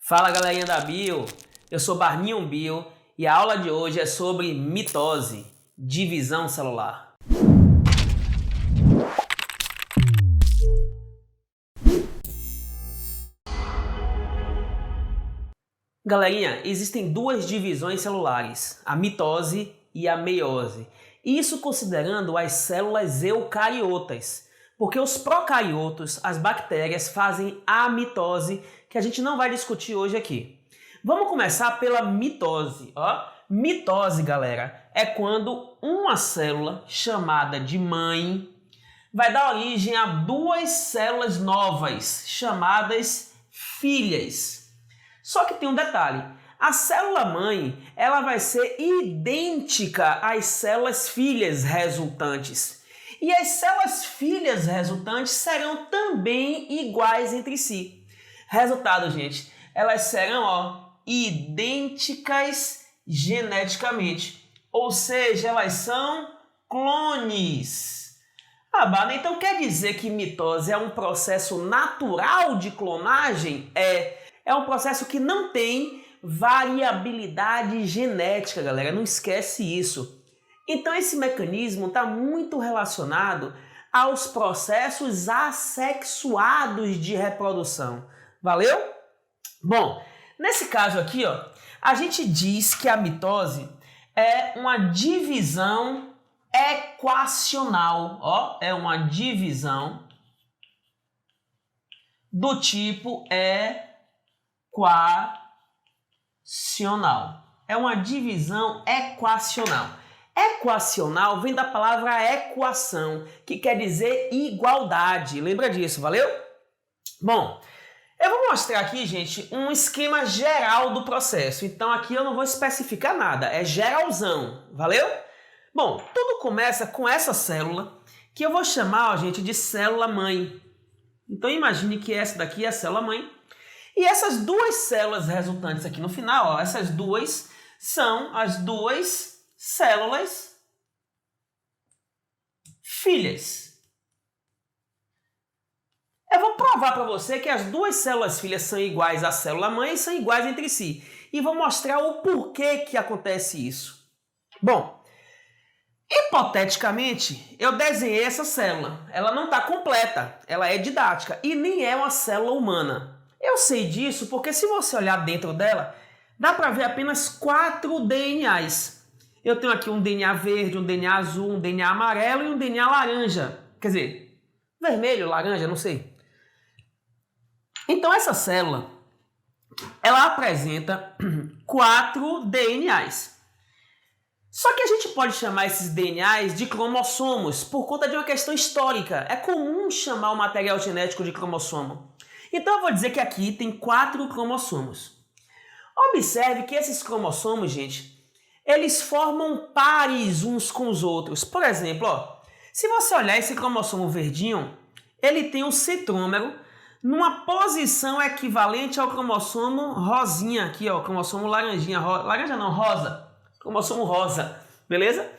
Fala galerinha da Bio, eu sou Barninho Bio e a aula de hoje é sobre mitose, divisão celular. Galerinha, existem duas divisões celulares, a mitose e a meiose. Isso considerando as células eucariotas, porque os procariotos, as bactérias, fazem a mitose, que a gente não vai discutir hoje aqui. Vamos começar pela mitose. Mitose, galera, é quando uma célula chamada de mãe vai dar origem a duas células novas, chamadas filhas. Só que tem um detalhe, a célula mãe ela vai ser idêntica às células filhas resultantes. E as células filhas resultantes serão também iguais entre si. Resultado, gente, elas serão idênticas geneticamente, ou seja, elas são clones. Bada, então quer dizer que mitose é um processo natural de clonagem? É um processo que não tem variabilidade genética, galera, não esquece isso. Então esse mecanismo está muito relacionado aos processos assexuados de reprodução. Valeu? Bom, nesse caso aqui, a gente diz que a mitose é uma divisão equacional, é uma divisão do tipo equacional. É uma divisão equacional. Equacional vem da palavra equação, que quer dizer igualdade. Lembra disso, valeu? Bom, eu vou mostrar aqui, gente, um esquema geral do processo. Então aqui eu não vou especificar nada, é geralzão, valeu? Bom, tudo começa com essa célula, que eu vou chamar, gente, de célula-mãe. Então imagine que essa daqui é a célula-mãe. E essas duas células resultantes aqui no final, essas duas são as duas células filhas. Eu vou provar para você que as duas células filhas são iguais à célula-mãe e são iguais entre si. E vou mostrar o porquê que acontece isso. Bom, hipoteticamente, eu desenhei essa célula. Ela não está completa, ela é didática e nem é uma célula humana. Eu sei disso porque se você olhar dentro dela, dá para ver apenas 4 DNAs. Eu tenho aqui um DNA verde, um DNA azul, um DNA amarelo e um DNA laranja. Quer dizer, vermelho, laranja, não sei. Então essa célula, ela apresenta 4 DNAs. Só que a gente pode chamar esses DNAs de cromossomos por conta de uma questão histórica. É comum chamar o material genético de cromossomo. Então eu vou dizer que aqui tem 4 cromossomos. Observe que esses cromossomos, gente, eles formam pares uns com os outros. Por exemplo, se você olhar esse cromossomo verdinho, ele tem um centrômero numa posição equivalente ao cromossomo rosinha aqui, o cromossomo laranjinha, laranja não, rosa, cromossomo rosa, beleza?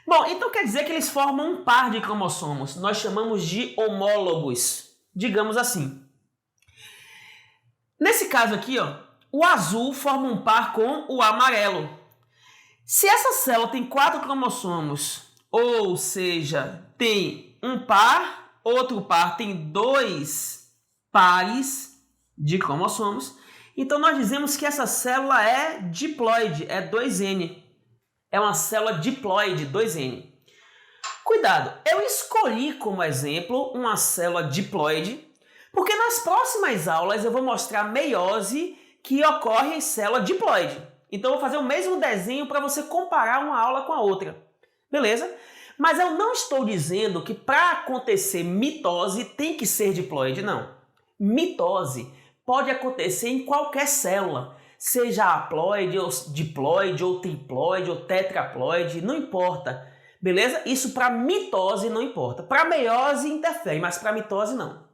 Bom, então quer dizer que eles formam um par de cromossomos, nós chamamos de homólogos, digamos assim. Nesse caso aqui, o azul forma um par com o amarelo. Se essa célula tem 4 cromossomos, ou seja, tem um par, outro par tem 2 pares de cromossomos, então nós dizemos que essa célula é diploide, é 2N. É uma célula diploide, 2N. Cuidado, eu escolhi como exemplo uma célula diploide, porque nas próximas aulas eu vou mostrar meiose que ocorre em célula diploide. Então eu vou fazer o mesmo desenho para você comparar uma aula com a outra. Beleza? Mas eu não estou dizendo que para acontecer mitose tem que ser diploide, não. Mitose pode acontecer em qualquer célula, seja haploide, ou diploide, ou triploide, ou tetraploide, não importa. Beleza? Isso para mitose não importa. Para meiose interfere, mas para mitose não.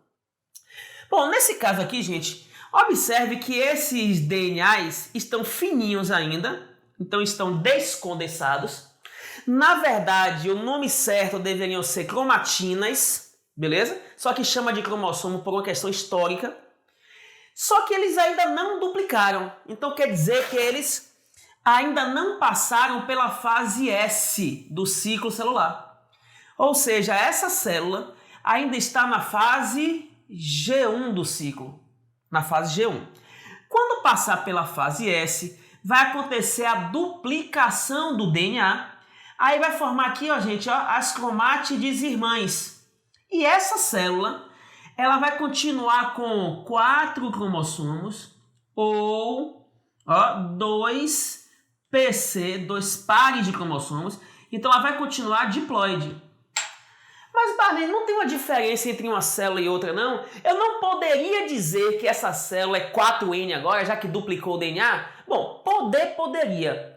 Bom, nesse caso aqui, gente, observe que esses DNAs estão fininhos ainda, então estão descondensados. Na verdade, o nome certo deveriam ser cromatinas, beleza? Só que chama de cromossomo por uma questão histórica. Só que eles ainda não duplicaram. Então quer dizer que eles ainda não passaram pela fase S do ciclo celular. Ou seja, essa célula ainda está na fase G1 do ciclo. Na fase G1. Quando passar pela fase S, vai acontecer a duplicação do DNA. Aí vai formar aqui, ó, gente, ó, as cromátides irmãs. E essa célula, ela vai continuar com 4 cromossomos ou 2 PC, 2 pares de cromossomos. Então ela vai continuar diploide. Mas, Barney, não tem uma diferença entre uma célula e outra, não? Eu não poderia dizer que essa célula é 4N agora, já que duplicou o DNA? Bom, poderia.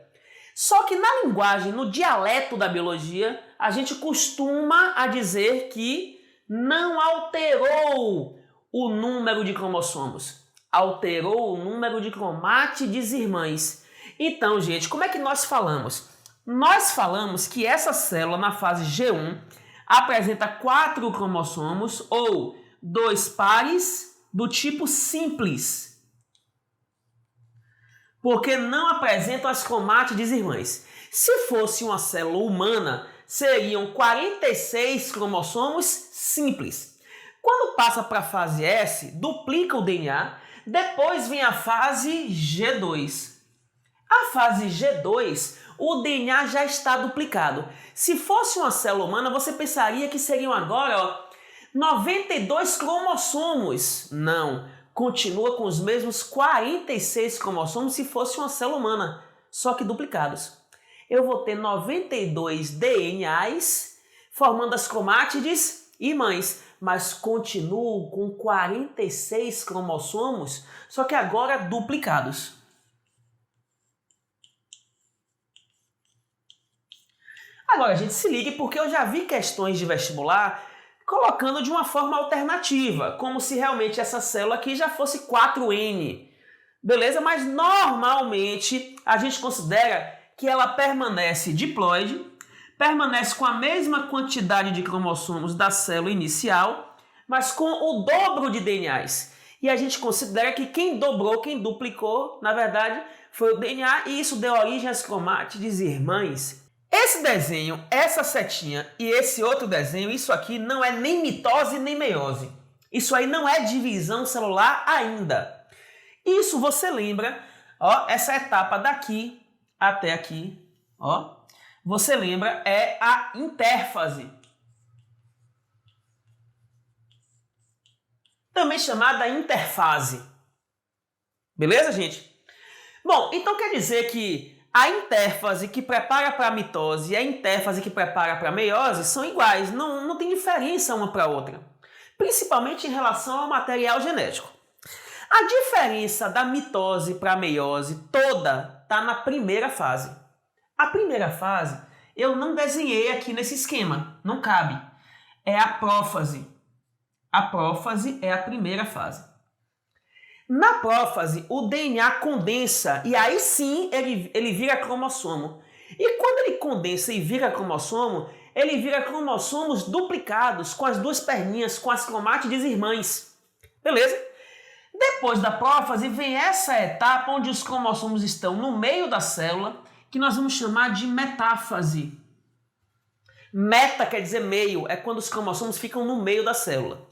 Só que na linguagem, no dialeto da biologia, a gente costuma a dizer que não alterou o número de cromossomos. Alterou o número de cromátides irmãs. Então, gente, como é que nós falamos? Nós falamos que essa célula na fase G1 apresenta 4 cromossomos ou 2 pares do tipo simples, porque não apresentam as cromátides irmãs. Se fosse uma célula humana, seriam 46 cromossomos simples. Quando passa para a fase S, duplica o DNA, depois vem a fase G2. A fase G2, o DNA já está duplicado. Se fosse uma célula humana, você pensaria que seriam agora 92 cromossomos. Não, continua com os mesmos 46 cromossomos se fosse uma célula humana, só que duplicados. Eu vou ter 92 DNAs formando as cromátides irmãs, mas continuo com 46 cromossomos, só que agora duplicados. Agora, gente, se ligue porque eu já vi questões de vestibular colocando de uma forma alternativa, como se realmente essa célula aqui já fosse 4N. Beleza? Mas normalmente a gente considera que ela permanece diploide, permanece com a mesma quantidade de cromossomos da célula inicial, mas com o dobro de DNAs. E a gente considera que quem dobrou, quem duplicou, na verdade, foi o DNA e isso deu origem às cromátides irmãs. Esse desenho, essa setinha e esse outro desenho, isso aqui não é nem mitose nem meiose. Isso aí não é divisão celular ainda. Isso você lembra, ó, essa etapa daqui até aqui, ó, você lembra, é a intérfase. Também chamada interfase. Beleza, gente? Bom, então quer dizer que a intérfase que prepara para a mitose e a intérfase que prepara para a meiose são iguais, não tem diferença uma para a outra, principalmente em relação ao material genético. A diferença da mitose para a meiose toda está na primeira fase. A primeira fase eu não desenhei aqui nesse esquema, não cabe. É a prófase. A prófase é a primeira fase. Na prófase, o DNA condensa e aí sim ele vira cromossomo. E quando ele condensa e vira cromossomo, ele vira cromossomos duplicados com as duas perninhas, com as cromátides irmãs. Beleza? Depois da prófase vem essa etapa onde os cromossomos estão no meio da célula, que nós vamos chamar de metáfase. Meta quer dizer meio, é quando os cromossomos ficam no meio da célula.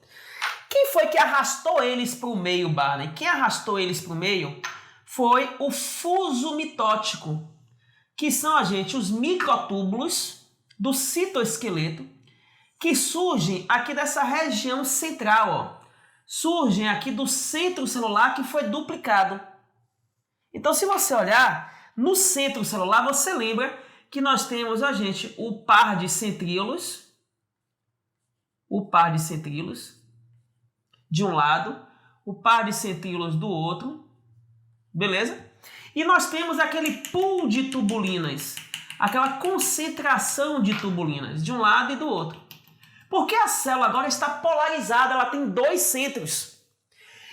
Quem foi que arrastou eles para o meio, Barney? Quem arrastou eles para o meio foi o fuso mitótico, que são, gente, os microtúbulos do citoesqueleto que surgem aqui dessa região central, ó. Surgem aqui do centro celular que foi duplicado. Então, se você olhar no centro celular, você lembra que nós temos, gente, o par de centríolos, de um lado, o par de centríolos do outro, beleza? E nós temos aquele pool de tubulinas, aquela concentração de tubulinas de um lado e do outro. Porque a célula agora está polarizada, ela tem 2 centros.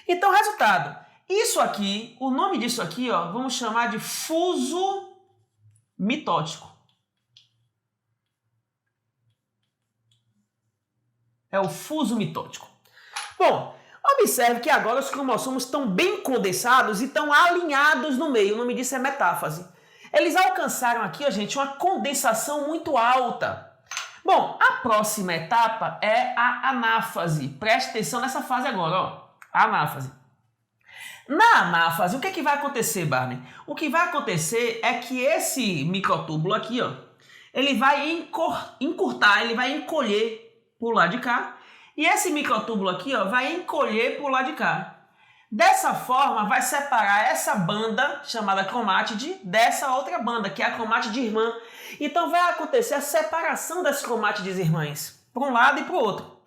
Então, resultado, isso aqui, o nome disso aqui, ó, vamos chamar de fuso mitótico. É o fuso mitótico. Bom, Observe que agora os cromossomos estão bem condensados e estão alinhados no meio. O nome disso é metáfase. Eles alcançaram aqui, ó, gente, uma condensação muito alta. Bom, a próxima etapa é a anáfase. Preste atenção nessa fase agora, ó. A anáfase. Na anáfase, o que vai acontecer, Barney? O que vai acontecer é que esse microtúbulo aqui, ó, ele vai encurtar, ele vai encolher para o lado de cá. E esse microtúbulo aqui, ó, vai encolher para o lado de cá. Dessa forma, vai separar essa banda, chamada cromátide, dessa outra banda, que é a cromátide irmã. Então, vai acontecer a separação das cromátides irmãs, para um lado e para o outro.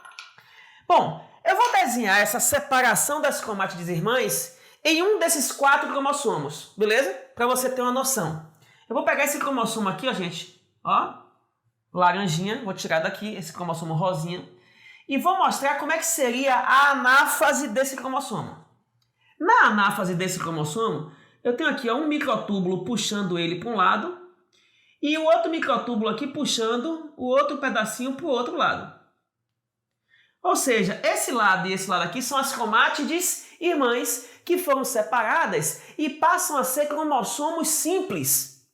Bom, eu vou desenhar essa separação das cromátides irmãs em um desses 4 cromossomos, beleza? Para você ter uma noção. Eu vou pegar esse cromossomo aqui, ó, gente, ó, laranjinha, vou tirar daqui esse cromossomo rosinha, e vou mostrar como é que seria a anáfase desse cromossomo. Na anáfase desse cromossomo, eu tenho aqui, ó, um microtúbulo puxando ele para um lado e o outro microtúbulo aqui puxando o outro pedacinho para o outro lado. Ou seja, esse lado e esse lado aqui são as cromátides irmãs que foram separadas e passam a ser cromossomos simples.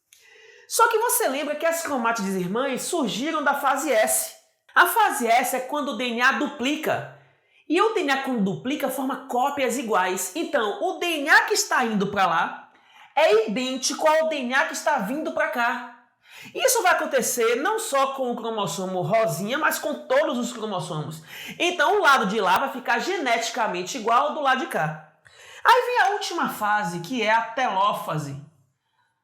Só que você lembra que as cromátides irmãs surgiram da fase S. A fase S é quando o DNA duplica. E o DNA quando duplica forma cópias iguais. Então, o DNA que está indo para lá é idêntico ao DNA que está vindo para cá. Isso vai acontecer não só com o cromossomo rosinha, mas com todos os cromossomos. Então, o lado de lá vai ficar geneticamente igual ao do lado de cá. Aí vem a última fase, que é a telófase.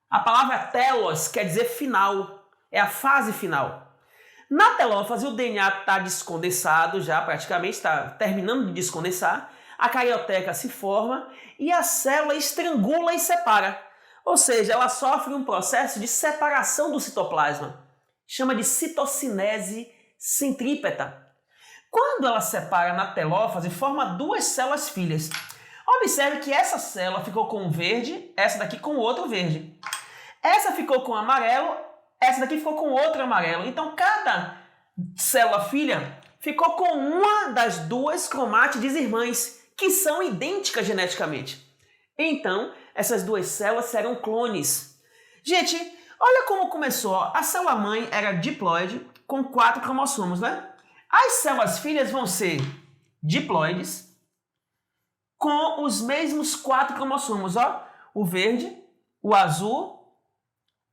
A palavra telos quer dizer final. É a fase final. Na telófase, o DNA está descondensado já, praticamente está terminando de descondensar, a carioteca se forma e a célula estrangula e separa. Ou seja, ela sofre um processo de separação do citoplasma. Chama de citocinese centrípeta. Quando ela separa na telófase, forma 2 células filhas. Observe que essa célula ficou com um verde, essa daqui com outro verde. Essa ficou com amarelo, essa daqui ficou com outro amarelo. Então, cada célula filha ficou com uma das 2 cromátides irmãs, que são idênticas geneticamente. Então, essas 2 células serão clones. Gente, olha como começou. A célula mãe era diploide, com 4 cromossomos, né? As células filhas vão ser diploides, com os mesmos 4 cromossomos, ó. O verde, o azul,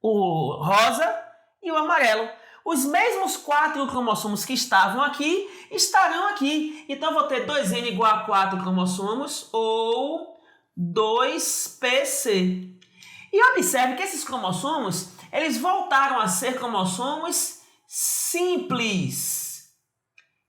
o rosa e o amarelo. Os mesmos 4 cromossomos que estavam aqui, estarão aqui. Então, eu vou ter 2N igual a 4 cromossomos, ou 2PC. E observe que esses cromossomos, eles voltaram a ser cromossomos simples.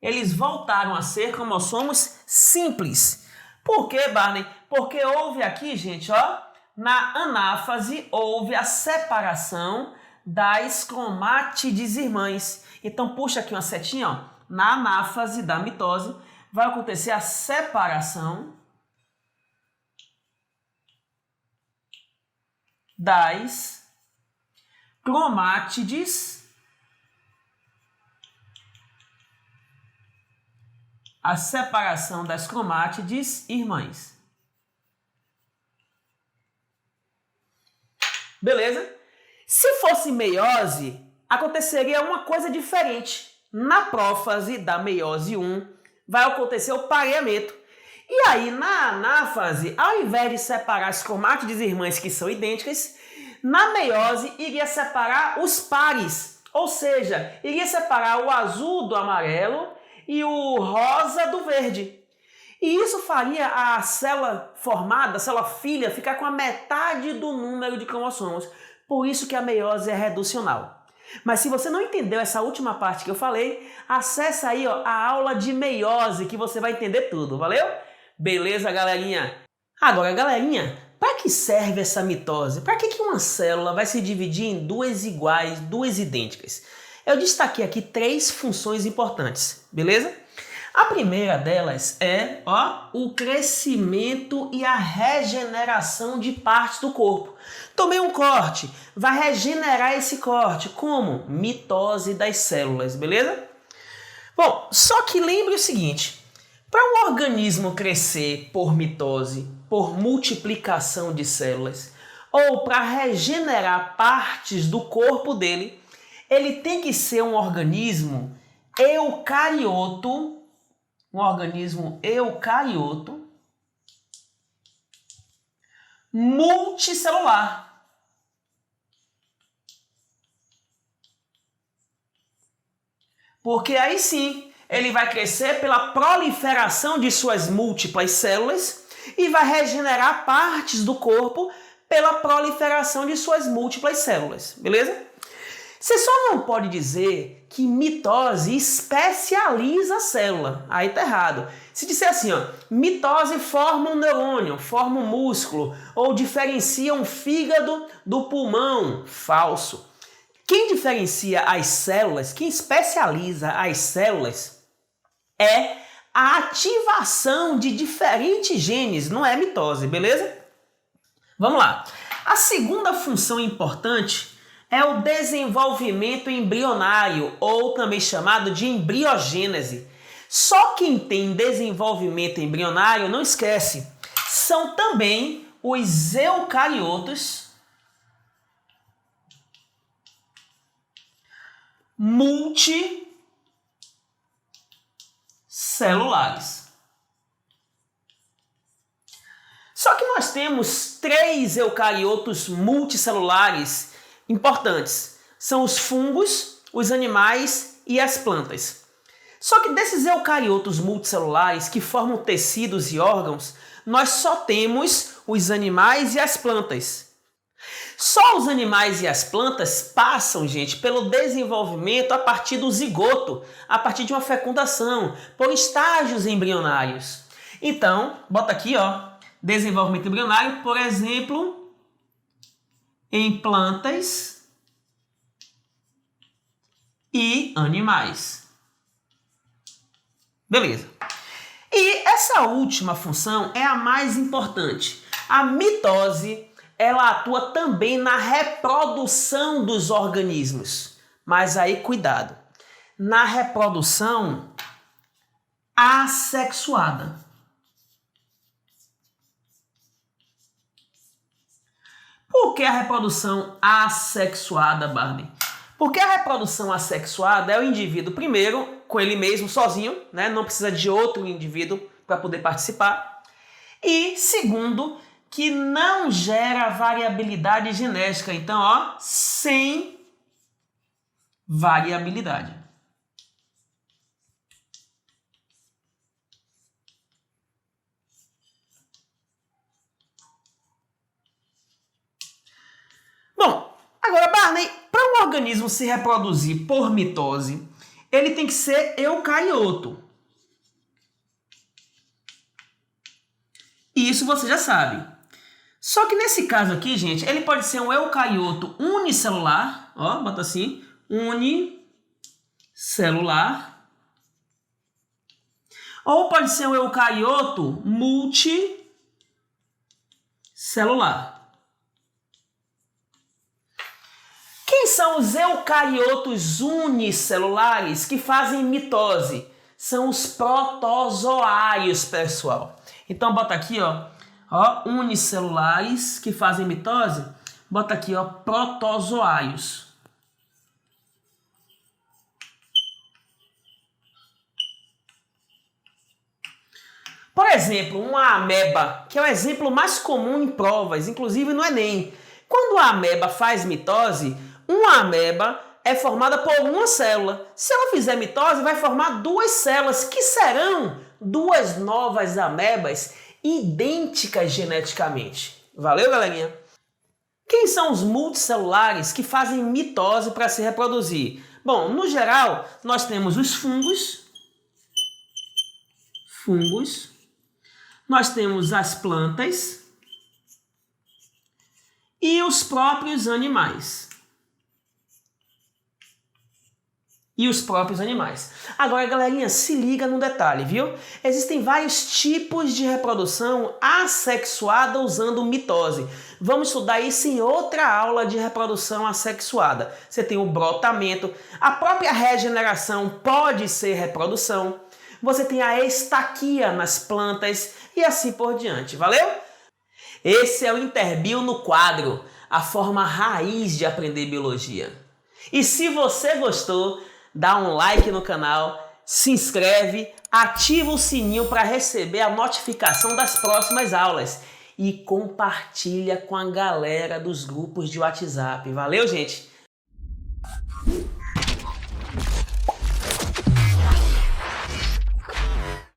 Eles voltaram a ser cromossomos simples. Por quê, Barney? Porque houve aqui, gente, ó, na anáfase, houve a separação das cromátides irmãs. Então, puxa aqui uma setinha, ó. Na anáfase da mitose, vai acontecer a separação das cromátides, irmãs. Beleza? Se fosse meiose, aconteceria uma coisa diferente. Na prófase da meiose 1, vai acontecer o pareamento. E aí, na anáfase, ao invés de separar as cromátides irmãs que são idênticas, na meiose iria separar os pares. Ou seja, iria separar o azul do amarelo e o rosa do verde. E isso faria a célula formada, a célula filha, ficar com a metade do número de cromossomos. Por isso que a meiose é reducional. Mas se você não entendeu essa última parte que eu falei, acessa aí, ó, a aula de meiose que você vai entender tudo, valeu? Beleza, galerinha? Agora, galerinha, para que serve essa mitose? Para que uma célula vai se dividir em 2 iguais, 2 idênticas? Eu destaquei aqui 3 funções importantes, beleza? A primeira delas é, ó, o crescimento e a regeneração de partes do corpo. Tomei um corte, vai regenerar esse corte. Como? Mitose das células, beleza? Bom, só que lembre o seguinte, Para um organismo crescer por mitose, por multiplicação de células, ou para regenerar partes do corpo dele, ele tem que ser um organismo eucarioto, multicelular. Porque aí sim, ele vai crescer pela proliferação de suas múltiplas células e vai regenerar partes do corpo pela proliferação de suas múltiplas células, beleza? Você só não pode dizer que mitose especializa a célula. Aí tá errado. Se disser assim, ó, mitose forma um neurônio, forma um músculo, ou diferencia um fígado do pulmão, falso. Quem diferencia as células, quem especializa as células é a ativação de diferentes genes, não é mitose, beleza? Vamos lá. A segunda função importante é o desenvolvimento embrionário, ou também chamado de embriogênese. Só quem tem desenvolvimento embrionário, não esquece, são também os eucariotos multicelulares. Só que nós temos 3 eucariotos multicelulares importantes. São os fungos, os animais e as plantas. Só que desses eucariotos multicelulares que formam tecidos e órgãos, nós só temos os animais e as plantas. Só os animais e as plantas passam, gente, pelo desenvolvimento a partir do zigoto, a partir de uma fecundação, por estágios embrionários. Então, bota aqui, ó, desenvolvimento embrionário, por exemplo, em plantas e animais. Beleza. E essa última função é a mais importante. A mitose, ela atua também na reprodução dos organismos. Mas aí, cuidado. Na reprodução assexuada. Por que a reprodução assexuada, Barney? Porque a reprodução assexuada é o indivíduo, primeiro, com ele mesmo, sozinho, né? Não precisa de outro indivíduo para poder participar. E, segundo, que não gera variabilidade genética. Então, ó, sem variabilidade. Bom, agora, Barney, para um organismo se reproduzir por mitose, ele tem que ser eucarioto. Isso você já sabe. Só que nesse caso aqui, gente, ele pode ser um eucarioto unicelular, ó, bota assim, unicelular, ou pode ser um eucarioto multicelular. Quem são os eucariotos unicelulares que fazem mitose? São os protozoários, pessoal. Então, bota aqui, ó, unicelulares que fazem mitose, bota aqui, ó, protozoários. Por exemplo, uma ameba, que é o exemplo mais comum em provas, inclusive no Enem. Quando a ameba faz mitose, uma ameba é formada por uma célula. Se ela fizer mitose, vai formar 2 células, que serão 2 novas amebas idênticas geneticamente. Valeu, galerinha? Quem são os multicelulares que fazem mitose para se reproduzir? Bom, no geral, nós temos os fungos, nós temos as plantas e os próprios animais. Agora, galerinha, se liga no detalhe, viu? Existem vários tipos de reprodução assexuada usando mitose. Vamos estudar isso em outra aula de reprodução assexuada. Você tem o brotamento, a própria regeneração pode ser reprodução. você tem a estaquia nas plantas e assim por diante. Valeu? Esse é o Interbio no quadro, a forma raiz de aprender biologia. E se você gostou, dá um like no canal, se inscreve, ativa o sininho para receber a notificação das próximas aulas e compartilha com a galera dos grupos de WhatsApp. Valeu, gente?